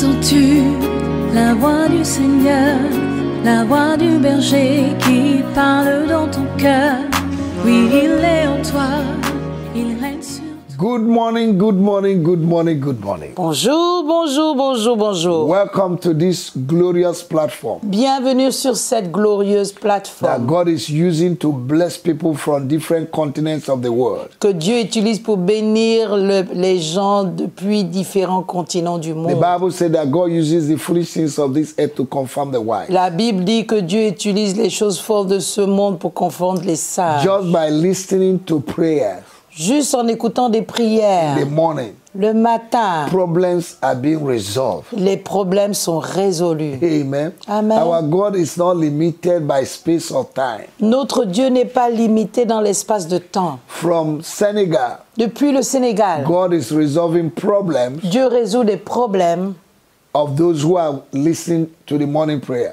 Entends-tu la voix du Seigneur, la voix du berger qui parle dans ton cœur? Oui, il est en toi, il règne sur toi. Good morning, good morning, good morning, good morning. Bonjour, bonjour, bonjour, bonjour. Welcome to this glorious platform Bienvenue sur cette glorieuse that plateforme God is using to bless people from different continents of the world. que Dieu utilise pour bénir les gens depuis différents continents du The monde. Bible said that God uses the foolish things of this earth to confirm the wise. La Bible dit que Dieu utilise les choses fortes de ce monde pour confondre les sages. Just by listening to prayers Juste en écoutant des in prières, the morning, le matin, problems are being resolved. les problèmes sont résolus. Amen. Amen. Our God is not limited by space or time. Notre Dieu n'est pas limité dans l'espace de temps. From Senegal, Depuis le Sénégal, God is resolving problems Dieu résout des problèmes of those who are listening to the morning prayer.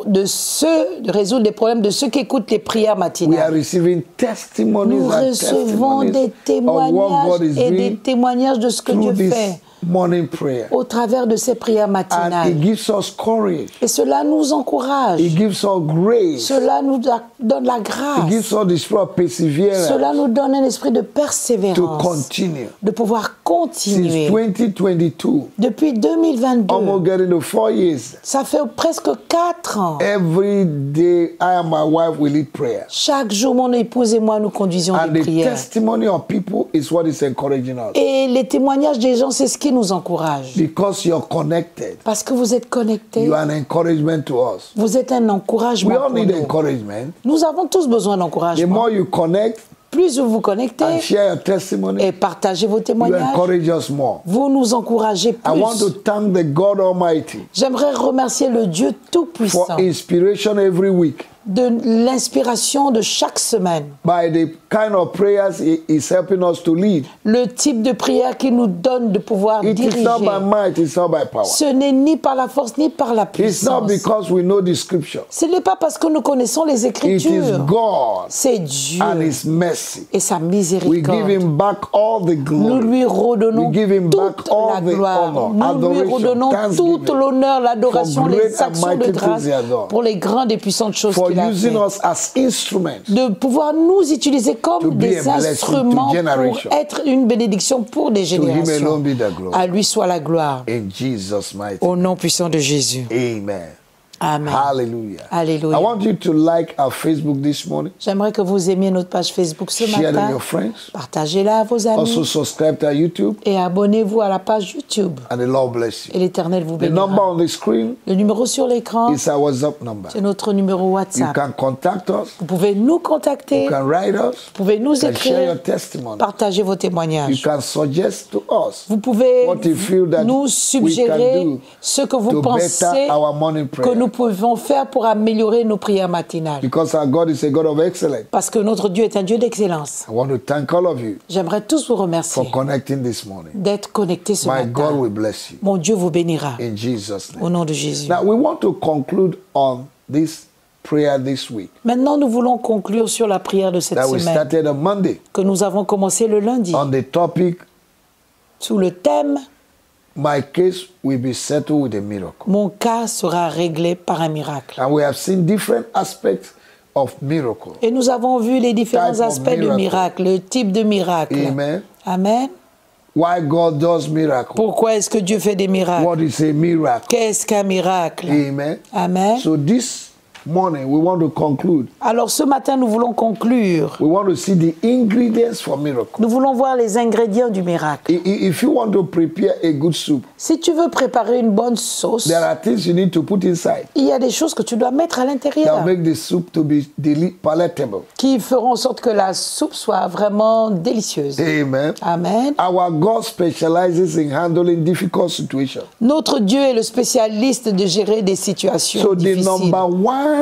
de résoudre les problèmes de ceux qui écoutent les prières We are matinales. receiving testimonies Nous and recevons des testimonies of what God témoignages is et des doing témoignages de ce que through Dieu this fait morning prayer. au travers de ces prières And it matinales. gives us courage. Et cela nous encourage. It gives us grace. Cela nous donne la It grâce. gives us the spirit of perseverance Cela nous donne un esprit de to persévérance, continue. de pouvoir Since continuer. 2022, Depuis 2022, almost getting to 4 years, ça fait presque 4 ans. every day I and my wife will lead prayer. Chaque jour, mon épouse et moi, nous conduisions And des the prières. testimony of people is what is encouraging us. Et les témoignages des gens, c'est ce qui nous encourage. Because you're connected, Parce que vous êtes connectés, you are an encouragement to us. vous êtes un encouragement We all pour need nous. encouragement. Nous avons tous besoin The d'encouragement. more you connect Plus vous vous and connectez share your testimony, et partagez vos you témoignages, encourage us more. vous nous encouragez I want to plus. thank the God Almighty J'aimerais remercier le Dieu for Tout-Puissant inspiration every week de l'inspiration de chaque semaine. by the kind of prayers He is helping us to lead. Le type de prière qui nous donne de pouvoir It is diriger. not by might, it's not by power. Ce n'est ni par la force ni par la It's not puissance. because we know the scripture. Ce n'est pas parce que nous connaissons les It is Écritures. God C'est Dieu and His mercy. et sa We miséricorde. give Him back all the Nous glory. lui redonnons We give Him back toute all la the gloire. honor, Nous lui adoration, redonnons thanksgiving toute l'honneur, l'adoration, for les great and actions de mighty grâce things He has done. pour les grandes et puissantes choses For qu'il a using fait. us as instruments De pouvoir nous utiliser to comme be des a blessing instruments to generation. pour être une bénédiction pour des To Him générations. alone be the glory. À lui soit la gloire. In Jesus' mighty Au nom puissant de Jésus. Amen. Amen. Hallelujah. Alléluia. I want you to like our Facebook this morning. J'aimerais que vous aimiez notre page Facebook ce Share it with matin. your friends. Partagez-la à vos Also amis. subscribe to our YouTube. Et abonnez-vous à la page YouTube. And the Lord bless Et you. l'Éternel vous The number bénira. on the screen Le numéro sur l'écran, is our WhatsApp number. c'est notre numéro You WhatsApp. can contact us. Vous pouvez nous contacter, You can write us. vous pouvez nous You can share écrire, your testimony. partager vos You témoignages. can suggest to us Vous pouvez what you feel that nous we suggérer can do ce que vous to pensez better our morning que prayer. nous pouvons faire pour améliorer nos prières matinales. Because our God is a God of excellence. Parce que notre Dieu est un Dieu d'excellence. I want to thank all of you J'aimerais tous vous remercier for connecting this morning. d'être connectés ce My God matin. will bless you. Mon Dieu vous bénira. In Jesus' Au name. nom de Jésus. Now we want to conclude on this prayer this week Maintenant, nous voulons conclure sur la prière de cette that we semaine started on Monday que nous avons commencé le lundi on the topic, sous le thème my case will be settled with a miracle. « Mon cas sera réglé par un miracle ». And we have seen different aspects of miracle. Et nous avons vu les différents Type of aspects du miracle. miracle, le type de miracle. Amen. Amen. Why God does miracle. Pourquoi est-ce que Dieu fait des miracles? What is a miracle? Qu'est-ce qu'un miracle? Amen. Amen. So this morning we want to conclude. Alors ce matin, nous voulons conclure. We want to see the ingredients for miracle. Nous voulons voir les ingrédients du miracle. If you want to prepare a good soup, Si tu veux préparer une bonne sauce, there are things you need to put inside il y a des choses que tu dois mettre à that l'intérieur make the soup to be palatable. qui feront en sorte que la soupe soit vraiment délicieuse. Amen. Amen. Our God specializes in handling difficult situations. Notre Dieu est le spécialiste de gérer des situations So the difficiles. number one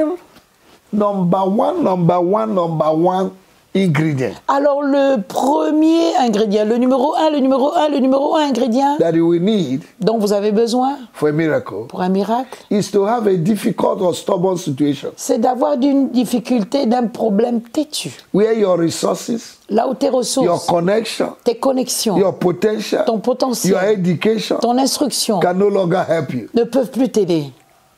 ingredient Alors le premier ingrédient, le numéro un ingrédient that you will need dont vous avez besoin for a miracle pour un miracle, is to have a difficult or stubborn situation c'est d'avoir d'une difficulté, d'un problème têtu. where your resources, Là où tes your ressources, connection, tes connexions, your potential, ton potentiel, your education ton instruction can no longer help you. ne peuvent plus t'aider.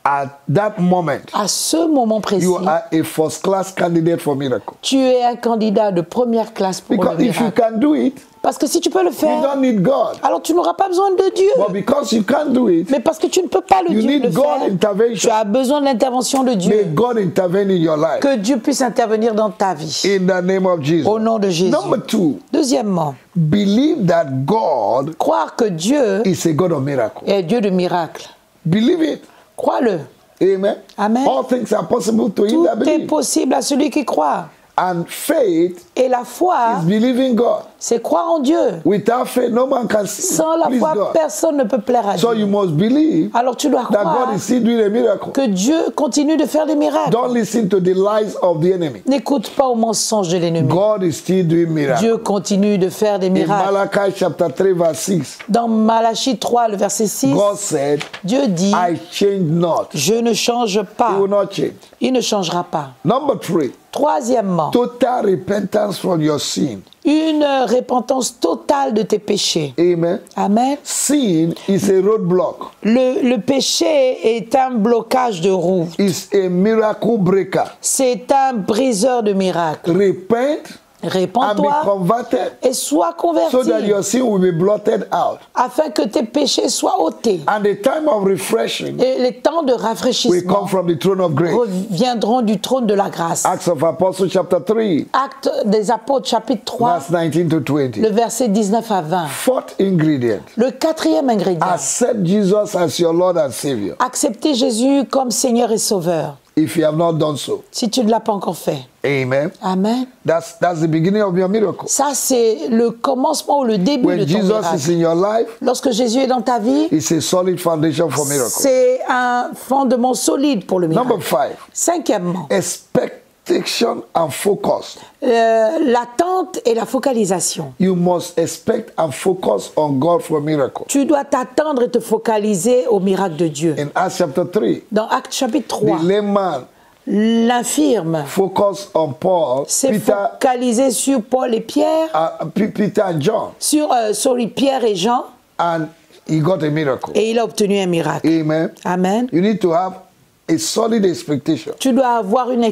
At that moment, À ce moment précis, you are a first-class candidate for miracle. tu es un candidat de première classe pour Because le if you miracle. can do it, Parce que si tu peux le you faire, don't need God. alors tu n'auras pas besoin de Dieu. But because you can't do it, Mais parce que tu ne peux pas you le need God faire, tu intervention. as besoin de l'intervention de May Dieu. God intervene in your life. Que Dieu puisse intervenir dans ta vie. In the name of Jesus. Au nom de Jésus. Number 2, Deuxièmement, believe that God croire que Dieu is a God of miracles. est Dieu de miracles. Believe it. Crois-le. Amen. Amen. All things are possible to him Tout that est believe. possible à celui qui croit. And faith Et la foi, is believing God. c'est croire en Dieu. Without faith, no man can Sans la please foi, God. personne ne peut plaire à So Dieu. you must believe Alors tu dois that croire God is still doing a miracle. que Dieu continue de faire des miracles. Don't listen to the lies of the enemy. N'écoute pas aux mensonges de l'ennemi. God is still doing miracles. Dieu continue de faire des In miracles. Malachi chapter 3 verse 6, Dans Malachie 3, le verset 6, God said, Dieu dit, I change not. je ne change He pas. will not change. Il ne changera pas. Number 3, Troisièmement, total repentance from your sin. une repentance totale de tes péchés. Amen. Amen. Sin is a roadblock. Le péché est un blocage de roue. It's a miracle breaker. C'est un briseur de miracles. Repent and be Répands-toi converted et sois converti so that your sin will be blotted out. afin que tes péchés soient ôtés. And the time of refreshing Et les temps de will rafraîchissement come from the throne of grace. reviendront du trône de la grâce. Acts of Apostles chapter 3, Actes des apôtres chapitre 3, verse 19 to 20. le verset 19 à 20. Fourth ingredient, Le quatrième ingrédient, accept Jesus as your Lord and Savior. accepter Jésus comme Seigneur et Sauveur. If you have not done so. Si tu ne l'as pas encore fait. Amen. Amen. That's the beginning of your miracle. Ça, c'est le commencement ou le début When de ton Jesus miracle. is in your life, Lorsque Jésus est dans ta vie, it's a solid foundation for miracle. c'est un fondement solide pour le miracle. Number 5, Cinquièmement, expectation and focus. l'attente et la focalisation. You must expect and focus on God for a miracle. Tu dois t'attendre et te focaliser au miracle de Dieu. In Acts chapter 3, Dans Actes chapitre 3, the lame man l'infirme focused on Paul, s'est Peter, focalisé sur Paul et Pierre, Peter and John, sur Pierre et Jean, and he got a miracle. et il a obtenu un miracle. Amen. Amen. You need to have a solid expectation. Tu dois avoir une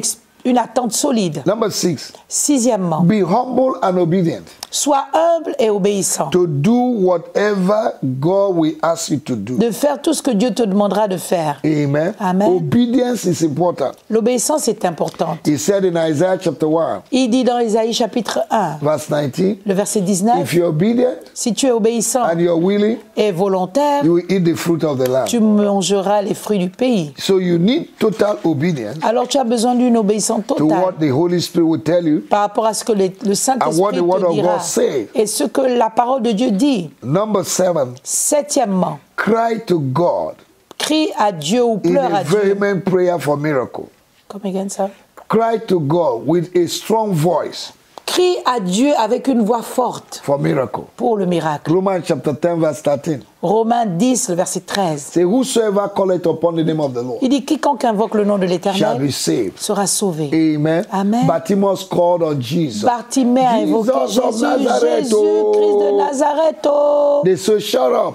attente solide. Number 6, Sixièmement, be humble and obedient sois humble et obéissant. to do whatever God will ask you to do. De faire tout ce que Dieu te demandera de faire. Amen. Amen. Obedience is important. L'obéissance est importante. He said in Isaiah chapter 1, Il dit dans Isaïe chapitre 1, verse 19, le verset 19, if you're obedient si tu es obéissant and you're willing, et volontaire, you will eat the fruit of the land. tu mangeras les fruits du pays. So you need total obedience Alors tu as besoin d'une obéissance to what totale the Holy Spirit will tell you. par rapport à ce que le And what Saint-Esprit the word te of dira God says. et ce que la parole de Dieu dit. Number 7, Septièmement, cry to God crie à Dieu ou in pleure a à Dieu. vehement prayer for miracle. Come again, ça. Cry to God with a strong voice Crie à Dieu avec une voix forte for miracle. pour le miracle. Romans chapter 10 verse 13. Romains 10, le verset 13. Say, whosoever calleth upon the name of the Lord Il dit, quiconque invoque le nom de shall l'Éternel be saved. sera sauvé. Amen. Amen. Bartimaeus called on Jesus. Bartimée a invoqué Jesus of Jésus, Nazareth, Jésus, oh. Christ de Nazareth. Oh. They said, shut up.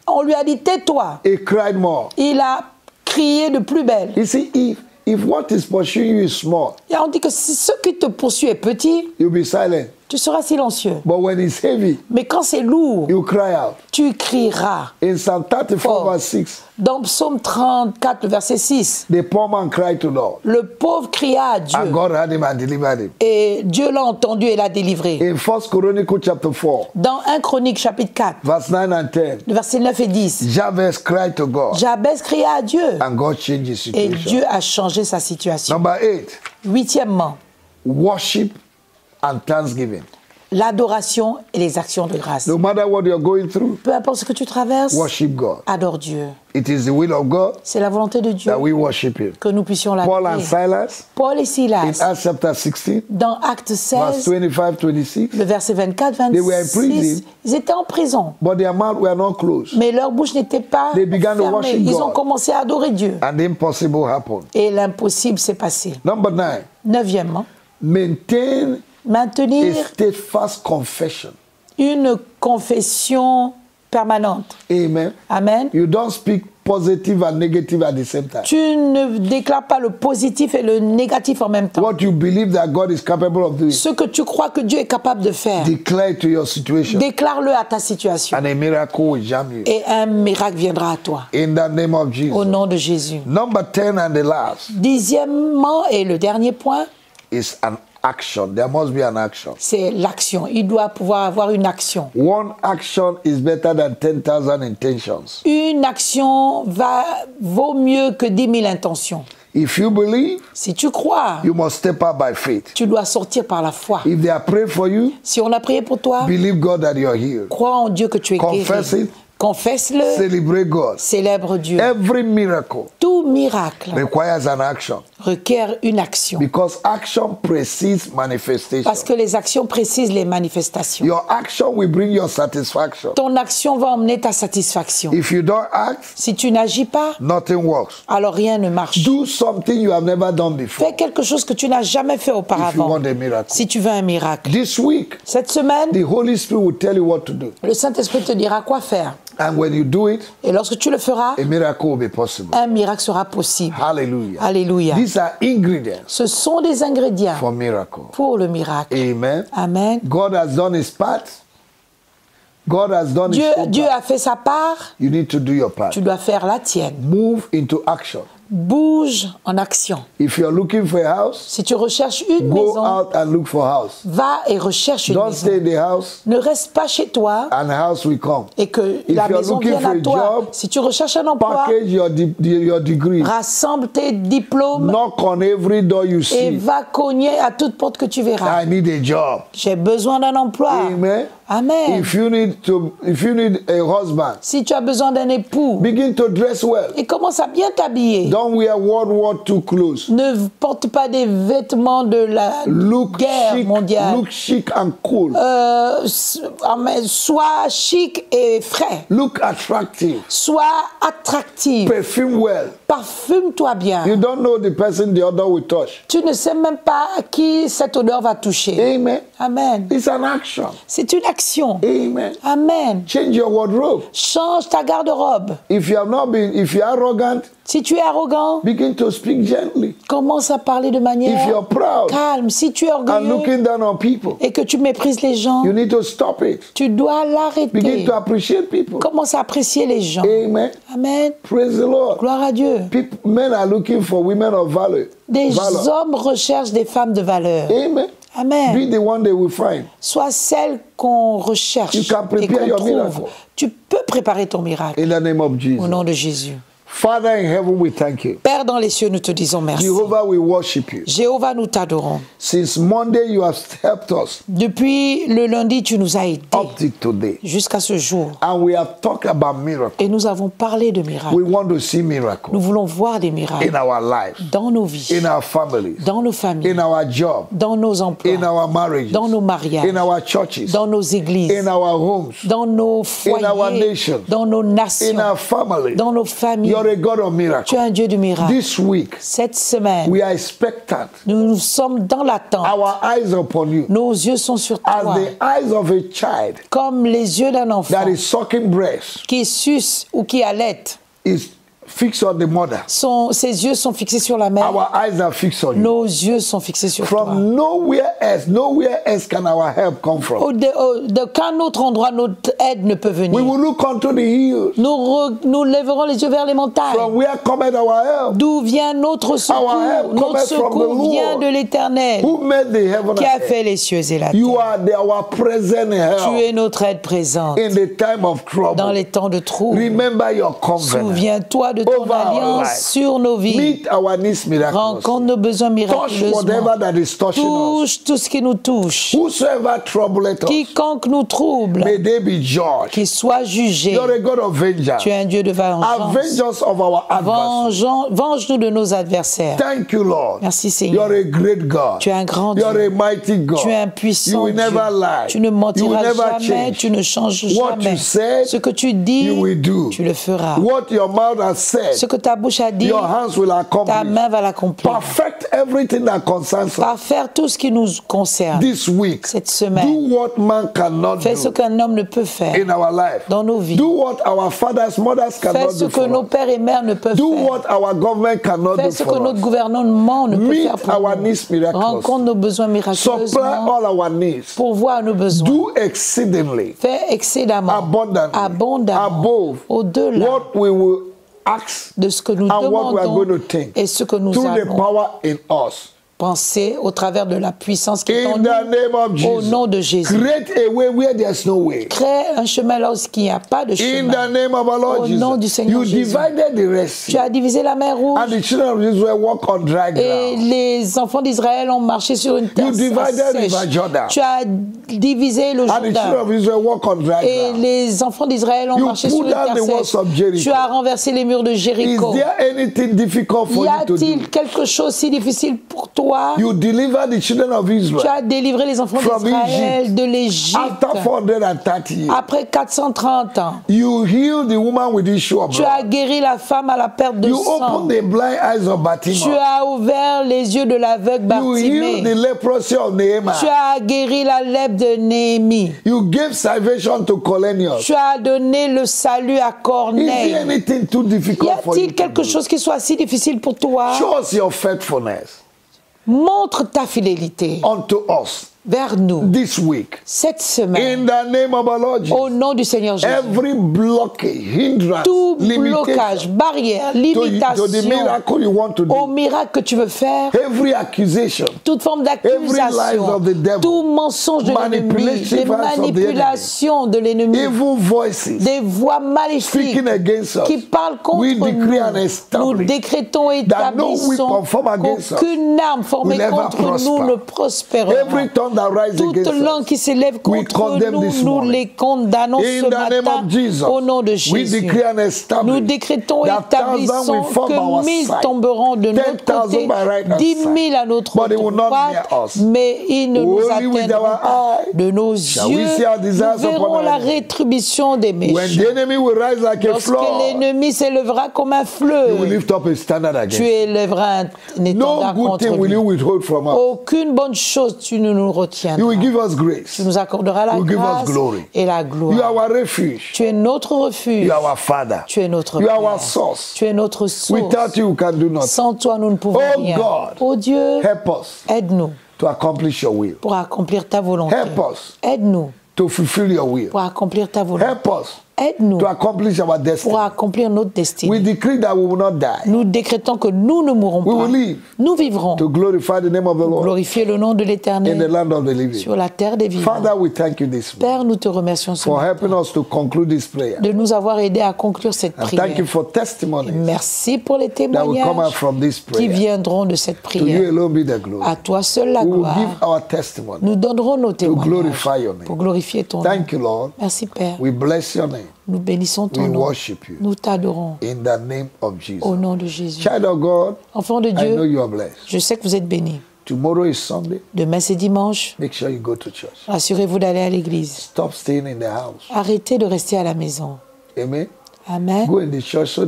On lui a dit, tais-toi. He cried more. Il a crié de plus belle. You see, if what is pursuing you is small, Et on dit que si ce qui te poursuit est petit, you'll be silent. tu seras silencieux. But when it's heavy, Mais quand c'est lourd, you cry out. tu crieras. In Psalm 34 Oh. verse 6, Dans Psaume 34, le verset 6, the poor man cried to Lord, le pauvre cria à Dieu. and God heard him and delivered him. Et Dieu l'a entendu et l'a délivré. In 1 Chronicles chapter 4, Dans 1 Chronique chapitre 4, verse 9 and 10, le verset 9 et 10, Jabez cried to God, Jabez cria à Dieu. and God changed his Et situation. Dieu a changé sa situation. Number 8, Huitièmement, worship and thanksgiving. l'adoration et les actions de grâce. No matter what you're going through, Peu importe ce que tu traverses, worship God. adore Dieu. It is the will of God C'est la volonté de Dieu that we worship Him. que nous puissions Paul and l'adorer. Silas, Paul et in Silas, Acts chapter 16, dans Actes verse 16, 25-26, le verset 24, They were in 26, prison. ils étaient en prison. but their mouths were not closed. Mais leur bouche n'était pas They began to fermée. worship Ils ont God. commencé à adorer Dieu. And the impossible happened. Et l'impossible s'est passé. Number 9, Neuvièmement, maintain a maintenir steadfast confession. une confession permanente. Amen. Amen. You don't speak positive and negative at the same time. Tu ne déclares pas le positif et le négatif en même temps. What you believe that God is capable of doing, Ce que tu crois que Dieu est capable de faire, declare to your situation, déclare-le à ta situation. and a miracle will jam you. Et un miracle viendra à toi. In the name of Au Jesus. nom de Jésus. Number 10 and the last 10e et le dernier point, is an action. There must be an action. c'est l'action. Il doit pouvoir avoir une action. One action is better than 10,000 intentions. Une action vaut mieux que 10 000 intentions. If you believe, Si tu crois, you must step out by faith. tu dois sortir par la foi. If they are praying for you, Si on a prié pour toi, believe God that you are healed. crois en Dieu que tu es Confess guéri. it. Confesse-le, Celebrate God. célèbre Dieu. Every miracle Tout miracle requires an action requiert une action. because action precedes manifestation. Parce que les actions précisent les manifestations. Your action will bring your satisfaction. Ton action va emmener ta satisfaction. If you don't act, Si tu n'agis pas, nothing works. alors rien ne marche. Do something you have never done before Fais quelque chose que tu n'as jamais fait if you auparavant. want a miracle. Si tu veux un miracle. This week, Cette semaine, the Holy Spirit will tell you what to do. le Saint-Esprit te dira quoi faire. And when you do it, Et lorsque tu le feras, a miracle will be possible. un miracle sera possible. Hallelujah. Alléluia. These are ingredients Ce sont des ingrédients for miracle. pour le miracle. Amen. Amen. God has done his part. God has done his own Dieu part. a fait sa part, You need to do your part. tu dois faire la tienne. Move into action. Bouge en action. If you're looking for a house, Si tu recherches une go maison, out and look for a house. va et recherche une Don't maison. stay in the house Ne reste pas chez toi and a house will come. et que If la you're maison looking vienne for à a toi. job, Si tu recherches un emploi, Package your degree. rassemble tes diplômes Knock on every door you et see. va cogner à toute porte que tu verras. I need a job. J'ai besoin d'un emploi. Amen. Amen. If you need a husband, Si tu as besoin d'un époux, begin to dress well. et commence à bien t'habiller. Don't wear World War II clothes. Ne porte pas des vêtements de la Look guerre chic, mondiale. look chic and cool. Sois chic et frais. Look attractive. Sois attractif. Perfume well. Parfume-toi bien. You don't know the person the other will touch. Tu ne sais même pas à qui cette odeur va toucher. Amen. Amen. It's an action. C'est une action. Amen. Amen. Change your wardrobe. Change ta garde-robe. If you're arrogant, Si tu es arrogant, begin to speak gently. commence à parler de If manière you're proud calme. Si tu es and orgueilleux looking down on people, et que tu méprises les gens, you need to stop it. tu dois Begin l'arrêter. to appreciate people. Commence à apprécier les gens. Amen. Amen. Praise the Lord. Gloire à Dieu. Men are looking for women of valor. Des Valor. hommes recherchent des femmes de valeur. Amen. Amen. Be the one they will find. Sois celle qu'on recherche You can et prepare qu'on your trouve. miracle. Tu peux préparer ton miracle In the name of au Jesus. nom de Jésus. Father in heaven, we thank you. Père dans les cieux, nous te disons merci. Jehovah, we worship you. Jéhovah, nous t'adorons. Since Monday, you have helped us Depuis le lundi, tu nous as aidés up to today. jusqu'à ce jour. And we have talked about miracles. Et nous avons parlé de miracles. We want to see miracles Nous voulons voir des miracles in our lives, dans nos vies, in our families, dans nos familles, in our job, dans nos emplois, in our marriages, dans nos mariages, in our churches, dans nos églises, in our homes, dans nos our foyers, nations, dans nos in nations, our family. dans nos familles. You're a God of Tu miracles. es un Dieu de miracles. This week, Cette semaine, we are expectant. nous sommes dans l'attente. Our eyes upon you. Nos yeux sont sur As toi, the eyes of a child comme les yeux d'un enfant that is sucking breast qui suce ou qui allaite. is fixed on the mother. Ses yeux sont fixés sur la mère. Our eyes are fixed on you. Nos yeux sont fixés sur toi. From nowhere else can our help come from. D'aucun autre endroit notre aide ne peut We venir. will look unto the hills. Nous lèverons les yeux vers les montagnes. From where cometh our help? D'où vient notre secours? Our help Notre cometh from the secours vient Lord. de l'Éternel Who made the heaven qui a and fait earth? les cieux et la You terre. are our present Tu help es notre aide présente in the time of dans trouble. les temps de trouble. Remember your covenant. Souviens-toi de de ton over our alliance life. sur nos vies. Meet our needs miraculously. Rencontre nos besoins Touch miraculeusement. whatever that is touching us. Touche tout ce qui nous touche. Whosoever troubleth us, Quiconque nous trouble, may they be judged. qu'il soit jugé. You're a God of vengeance. Tu es un Dieu de vengeance. Avenge us of our adversaries. Venge-nous de nos adversaires. Thank you, Lord. Merci Seigneur. You're a great God. Tu es un grand Dieu. You're a mighty God. Tu es un You puissant will Dieu. never lie. Tu ne You will mentiras never jamais, change. tu ne changes What jamais. you said, Ce que tu dis, you will do. tu le feras. What your mouth has said, Ce que ta bouche a dit, your hands will ta accomplish. main va l'accomplir. Perfect everything that concerns us. Par faire tout ce qui nous concerne. This week, Cette semaine, do what man cannot fais ce do qu'un homme ne peut faire in our life. dans nos vies. Do what our fathers, mothers Fais cannot ce do que for nos us. pères et mères ne peuvent Do faire. what our government cannot Fais do ce que for notre us. gouvernement ne peut Meet faire pour our nous. needs miraculously. Rencontre nos besoins Supply miraculeusement. all our needs. Pourvoir nos besoins. Do exceedingly, Fais excédemment, abundantly, abondamment, above au-delà what we will ask de ce que nous and what we are going to demandons think et ce que nous through the allons power in us. penser au travers de la puissance qui est en In the name of nous, au nom de Jesus. Jésus. Create a way where there's no way. Crée un chemin lorsqu'il n'y a pas de In chemin. the name of our Lord Au nom du Jesus. Seigneur You Jésus. divided the Red Tu Sea. as divisé la mer Rouge And the children of Israel walk on dry et ground. les enfants d'Israël ont marché sur une terre You divided sèche. River Jordan. Tu as divisé le And the children Jourdain of Israel walk on dry et ground. les enfants d'Israël ont You marché pull sur une down terre the walls sèche. of Jericho. Tu as renversé les murs de Is Jéricho. there anything difficult for Y you to do? a-t-il quelque chose si difficile pour toi? You deliver the children of Tu Israel as délivré les enfants From d'Israël Egypt. de l'Égypte. after 430 years. Après 430 ans, You heal the woman with issue of tu as blood. guéri la femme à la perte de You sang. open the blind eyes of Tu Bartimaeus. as ouvert les yeux de l'aveugle You heal the Bartimée. leprosy of Nehemiah. Tu as guéri la lèpre de Néhémie. You gave salvation to Cornelius. Tu as donné le salut à Is there Corneille. anything too Y difficult for you a-t-il to quelque do? chose qui soit si difficile pour toi? Show us your faithfulness Montre ta fidélité unto us vers nous this week. cette semaine. In the name of our Lord Jesus. Au nom du Seigneur Jésus. Every blockage, hindrance, Tout blocage, limitation barrière, to the limitation miracle you want to au do. miracle que tu veux faire, Every accusation, toute forme lies d'accusation, of the devil, tout mensonge de l'ennemi, manipulative des hands of the manipulations de l'ennemi, evil voices des voix maléfiques speaking against us. qui parlent contre We decree and nous. Nous establish décrétons et that no établissons weapon formed against us qu'aucune arme formée will ever contre nous prosper. ne prospérera. Every tongue that rises Toute against langue qui us, s'élève we contre condemn nous, this nous morning. les condamnons In ce the name matin of Jesus, au nom de we Jésus. decree and establish Nous décrétons et that 1,000 établissons will fall by our que 1000 side, tomberont de notre 10,000 côté, by right hand 10 side, 000 à notre but they will not droite, near us. mais ils ne nous Only with atteindront our pas. eye De nos shall we yeux, see our desires nous verrons upon la our enemy. rétribution des When méchants. the enemy will rise like a Lorsque flood, l'ennemi s'élèvera comme un you will fleuve, lift up a standard tu against. élèveras un étendard No good contre thing will lui. you withhold from us. Aucune bonne chose tu ne nous You retiendras. will give us grace. Tu nous accorderas la You give us grâce glory. et la You gloire. are our refuge. Tu es notre refuge. You are our Father. Tu es notre You are Père. our source. Tu es notre source. Without you, we can do nothing. Sans toi, nous ne pouvons Oh rien. God. Oh Dieu, Help us aide-nous to accomplish your will, pour accomplir ta volonté. Help us. Aide-nous to fulfill your will. pour accomplir ta volonté. Help us Aide-nous to accomplish our destiny. pour accomplir notre destinée. We decree that we will not die, Nous décrétons que nous ne mourrons We pas. will live Nous vivrons to glorify the name of the Lord glorifier le nom de in the l'Éternel land of the living. sur la terre des vivants. Father, we thank you this morning Père, nous te remercions ce for matin helping us to conclude this prayer. de nous avoir aidés à conclure cette And prière. thank you for testimonies Merci pour les that will come out témoignages from this qui prayer. viendront de cette To you prière. alone be the glory. À toi seul la We will gloire. give our testimony. Nous donnerons nos témoignages glorify your name. pour glorifier ton nom. Thank you, Lord. Merci Père. We bless your name. Nous bénissons ton We nom. worship you. Nous t'adorons In the name of Jesus. au nom de Jésus. Child of God, Enfants de I know Dieu, you are blessed. je sais que vous êtes bénis. Tomorrow is Sunday. Demain c'est dimanche. Make sure you go to church. Rassurez-vous d'aller à l'église. Stop staying in the house. Arrêtez de rester à la maison. Amen. Amen. Go in the church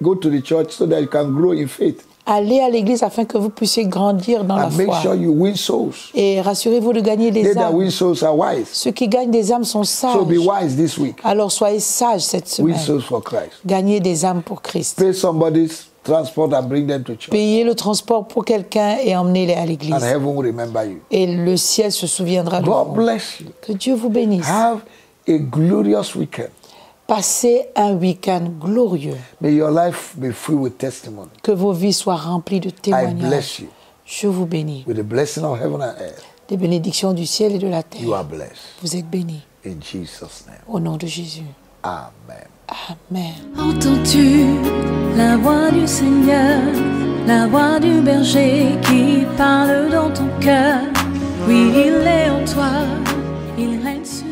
go to the church so that you can grow in faith. Allez à l'église afin que vous puissiez grandir dans la And make foi. sure you win souls. Et rassurez-vous de gagner They des that âmes. win souls are wise. Ceux qui gagnent des âmes sont So sages. be wise this week. Alors soyez sages cette Win semaine. souls for Christ. Gagnez des âmes pour Christ. Pay somebody's transport and bring them to church. Payez le transport pour quelqu'un et emmenez-les à And l'église. heaven will remember you. Et le ciel se souviendra de God vous. bless you. Que Dieu vous bénisse. Have a glorious weekend. Passez un week-end glorieux. May your life be filled with testimony. Que vos vies soient remplies de I témoignages. bless you Je vous bénis. with the blessing of heaven and earth. Des bénédictions du ciel et de la You terre. are blessed. Vous êtes bénis. In Jesus' name. Au nom de Jésus. Amen. Amen. Entends-tu la voix du Seigneur, la voix du berger qui parle dans ton cœur? Oui, il est en toi, il règne sur